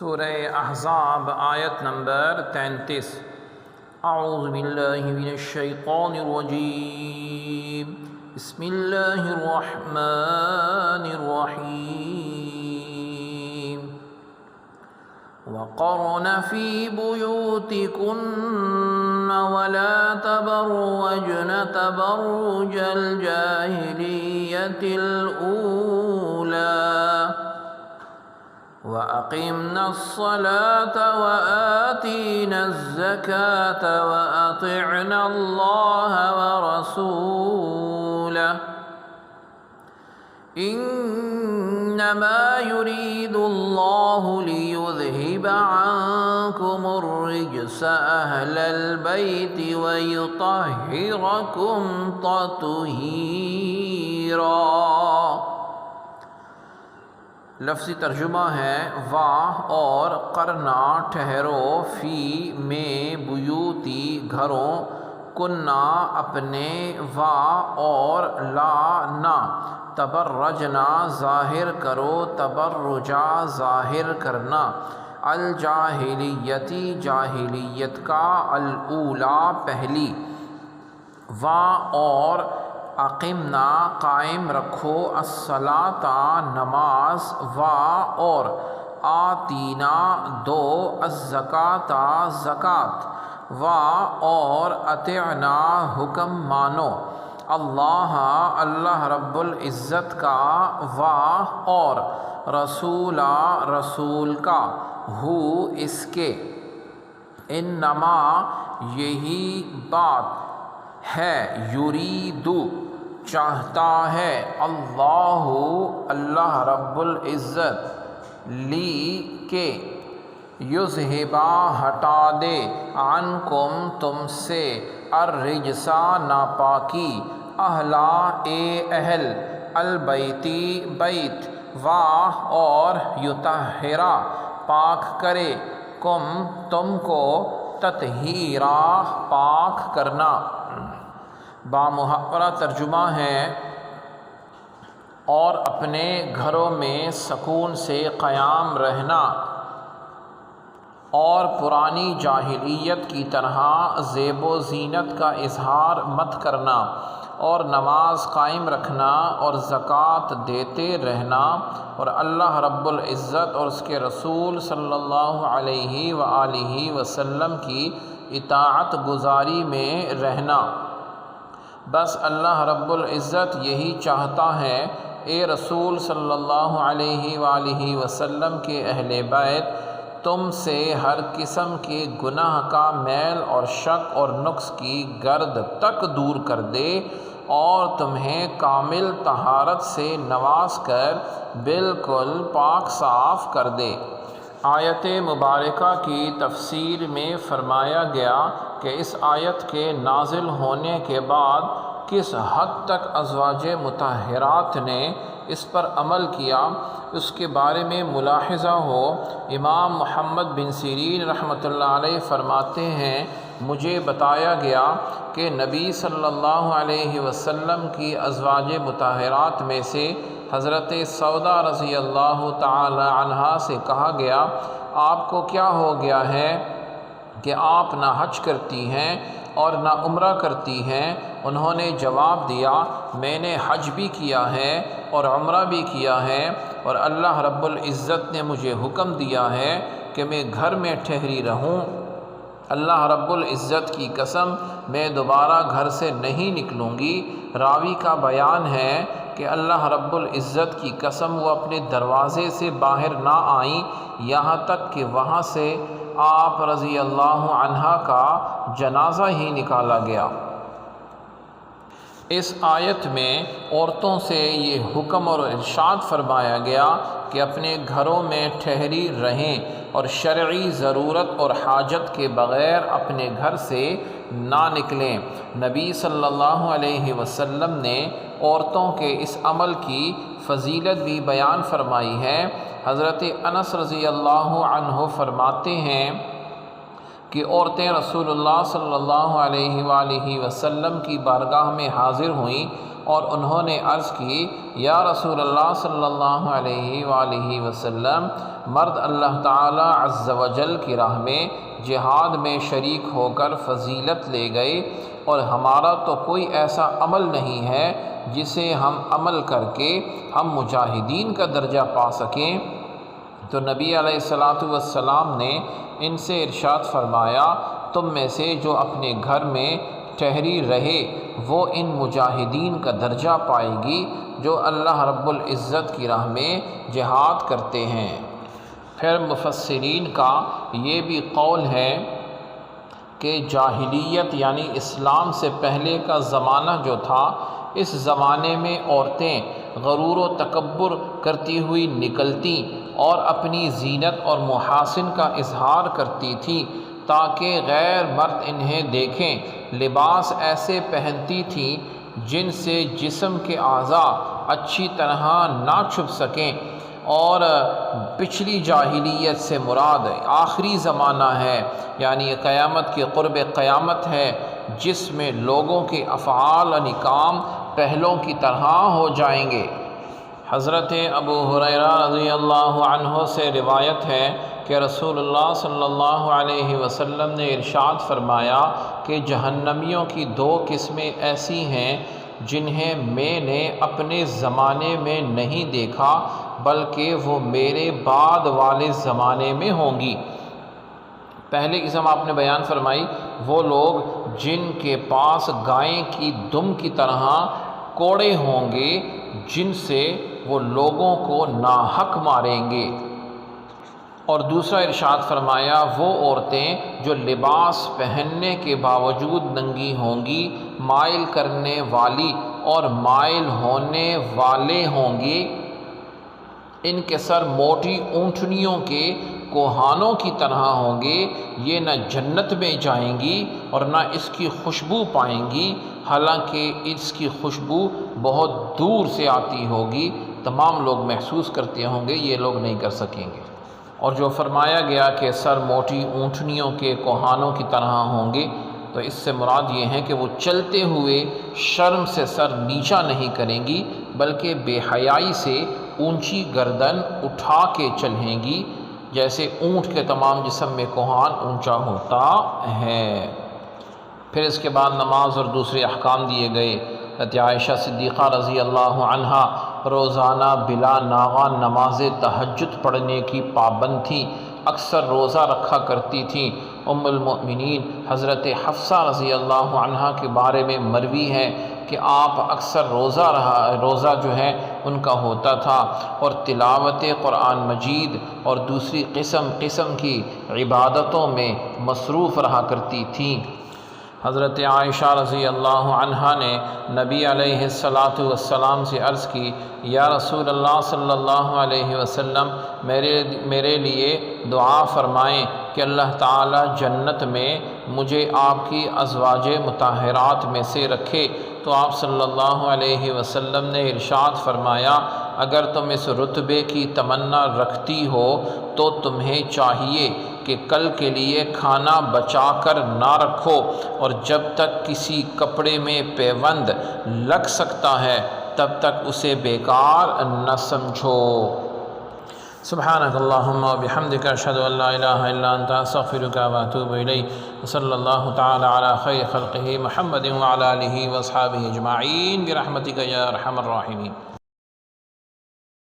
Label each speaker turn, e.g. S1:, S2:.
S1: سورہ احزاب آیت نمبر 33۔ اعوذ باللہ من الشیطان الرجیم، بسم اللہ الرحمن الرحیم۔ وقرن فی بیوتکن ولا تبرجن تبرج الجاہلیۃ الأولی وَأَقِمْنَا الصَّلَاةَ وَآتِينَا الزَّكَاةَ وَأَطِعْنَا اللَّهَ وَرَسُولَهُ إِنَّمَا يُرِيدُ اللَّهُ لِيُذْهِبَ عَنكُمُ الرِّجْسَ أَهْلَ الْبَيْتِ وَيُطَهِّرَكُمْ تَطْهِيرًا۔ لفظی ترجمہ ہے واہ اور قرنا ٹھہرو فی میں بیوتی گھروں کننا اپنے واہ اور لا نہ تبرجنا ظاہر کرو تبرجا ظاہر کرنا الجاہلیتی جاہلیت کا الاولا پہلی واہ اور اقیمنا قائم رکھو الصلاۃ نماز وا اور آتینا دو الزکاۃ زکوٰۃ وا اور اطعنا حکم مانو اللہ اللہ رب العزت کا وا اور رسولا رسول کا ہو اس کے انما یہی بات ہے یریدو چاہتا ہے اللہ رب العزت لی کے یذہبا ہٹا دے عنکم تم سے الرجسا ناپاکی اہلا اہل البیتی بیت واہ اور یطہرا پاک کرے کم تم کو تطہیرا پاک کرنا۔ بامحاورہ ترجمہ ہے اور اپنے گھروں میں سکون سے قیام رہنا اور پرانی جاہلیت کی طرح زیب و زینت کا اظہار مت کرنا اور نماز قائم رکھنا اور زکوٰۃ دیتے رہنا اور اللہ رب العزت اور اس کے رسول صلی اللہ علیہ وآلہ وسلم کی اطاعت گزاری میں رہنا۔ بس اللہ رب العزت یہی چاہتا ہے اے رسول صلی اللہ علیہ وآلہ وسلم کے اہل بیت تم سے ہر قسم کے گناہ کا میل اور شک اور نقص کی گرد تک دور کر دے اور تمہیں کامل طہارت سے نواز کر بالکل پاک صاف کر دے۔ آیت مبارکہ کی تفسیر میں فرمایا گیا کہ اس آیت کے نازل ہونے کے بعد کس حد تک ازواج مطہرات نے اس پر عمل کیا اس کے بارے میں ملاحظہ ہو۔ امام محمد بن سیرین رحمۃ اللہ علیہ فرماتے ہیں مجھے بتایا گیا کہ نبی صلی اللہ علیہ وسلم کی ازواج مطہرات میں سے حضرت سودا رضی اللہ تعالی عنہا سے کہا گیا آپ کو کیا ہو گیا ہے کہ آپ نہ حج کرتی ہیں اور نہ عمرہ کرتی ہیں؟ انہوں نے جواب دیا میں نے حج بھی کیا ہے اور عمرہ بھی کیا ہے اور اللہ رب العزت نے مجھے حکم دیا ہے کہ میں گھر میں ٹھہری رہوں۔ اللہ رب العزت کی قسم میں دوبارہ گھر سے نہیں نکلوں گی۔ راوی کا بیان ہے کہ اللہ رب العزت کی قسم وہ اپنے دروازے سے باہر نہ آئیں یہاں تک کہ وہاں سے آپ رضی اللہ عنہا کا جنازہ ہی نکالا گیا۔ اس آیت میں عورتوں سے یہ حکم اور ارشاد فرمایا گیا کہ اپنے گھروں میں ٹھہری رہیں اور شرعی ضرورت اور حاجت کے بغیر اپنے گھر سے نہ نکلیں۔ نبی صلی اللہ علیہ وسلم نے عورتوں کے اس عمل کی فضیلت بھی بیان فرمائی ہے۔ حضرت انس رضی اللہ عنہ فرماتے ہیں کہ عورتیں رسول اللہ صلی اللہ علیہ وآلہ وسلم کی بارگاہ میں حاضر ہوئیں اور انہوں نے عرض کی یا رسول اللہ صلی اللہ علیہ وآلہ وسلم، مرد اللہ تعالی عز و جل کی راہ میں جہاد میں شریک ہو کر فضیلت لے گئے، اور ہمارا تو کوئی ایسا عمل نہیں ہے جسے ہم عمل کر کے ہم مجاہدین کا درجہ پا سکیں۔ تو نبی علیہ السلام نے ان سے ارشاد فرمایا، تم میں سے جو اپنے گھر میں ٹھہری رہے وہ ان مجاہدین کا درجہ پائے گی جو اللہ رب العزت کی راہ میں جہاد کرتے ہیں۔ پھر مفسرین کا یہ بھی قول ہے کہ جاہلیت یعنی اسلام سے پہلے کا زمانہ جو تھا، اس زمانے میں عورتیں غرور و تکبر کرتی ہوئی نکلتی اور اپنی زینت اور محاسن کا اظہار کرتی تھیں تاکہ غیر مرد انہیں دیکھیں۔ لباس ایسے پہنتی تھیں جن سے جسم کے اعضاء اچھی طرح نہ چھپ سکیں، اور پچھلی جاہلیت سے مراد آخری زمانہ ہے، یعنی قیامت کے قرب قیامت ہے، جس میں لوگوں کے افعال و کام پہلوں کی طرح ہو جائیں گے۔ حضرت ابو ہریرہ رضی اللہ عنہ سے روایت ہے کہ رسول اللہ صلی اللہ علیہ وسلم نے ارشاد فرمایا کہ جہنمیوں کی دو قسمیں ایسی ہیں جنہیں میں نے اپنے زمانے میں نہیں دیکھا بلکہ وہ میرے بعد والے زمانے میں ہوں گی۔ پہلی قسم آپ نے بیان فرمائی، وہ لوگ جن کے پاس گائیں کی دم کی طرح کوڑے ہوں گے جن سے وہ لوگوں کو ناحق ماریں گے۔ اور دوسرا ارشاد فرمایا، وہ عورتیں جو لباس پہننے کے باوجود ننگی ہوں گی، مائل کرنے والی اور مائل ہونے والے ہوں گی، ان کے سر موٹی اونٹنیوں کے کوہانوں کی طرح ہوں گے، یہ نہ جنت میں جائیں گی اور نہ اس کی خوشبو پائیں گی، حالانکہ اس کی خوشبو بہت دور سے آتی ہوگی، تمام لوگ محسوس کرتے ہوں گے، یہ لوگ نہیں کر سکیں گے۔ اور جو فرمایا گیا کہ سر موٹی اونٹنیوں کے کوہانوں کی طرح ہوں گے، تو اس سے مراد یہ ہے کہ وہ چلتے ہوئے شرم سے سر نیچا نہیں کریں گی بلکہ بے حیائی سے اونچی گردن اٹھا کے چلیں گی، جیسے اونٹ کے تمام جسم میں کوہان اونچا ہوتا ہے۔ پھر اس کے بعد نماز اور دوسرے احکام دیے گئے۔ حضرت عائشہ صدیقہ رضی اللہ عنہا روزانہ بلا ناغہ نماز تہجد پڑھنے کی پابند تھیں، اکثر روزہ رکھا کرتی تھیں۔ ام المؤمنین حضرت حفصہ رضی اللہ عنہا کے بارے میں مروی ہے کہ آپ اکثر روزہ جو ہے ان کا ہوتا تھا، اور تلاوت قرآن مجید اور دوسری قسم کی عبادتوں میں مصروف رہا کرتی تھیں۔ حضرت عائشہ رضی اللہ عنہا نے نبی علیہ السلام سے عرض کی، یا رسول اللہ صلی اللہ علیہ وسلم، میرے لیے دعا فرمائیں کہ اللہ تعالی جنت میں مجھے آپ کی ازواج مطہرات میں سے رکھے۔ تو آپ صلی اللہ علیہ وسلم نے ارشاد فرمایا، اگر تم اس رتبے کی تمنا رکھتی ہو تو تمہیں چاہیے کہ کل کے لیے کھانا بچا کر نہ رکھو، اور جب تک کسی کپڑے میں پیوند لگ سکتا ہے تب تک اسے بیکار نہ سمجھو۔ سبحانک اللہم و بحمدک، اشہد ان لا الہ الا انت، استغفرک و اتوب الیک۔ صلی اللہ تعالی علی خیر خلقہ محمد وعلی آلہ واصحابہ اجمعین برحمتک یا ارحم الراحمین۔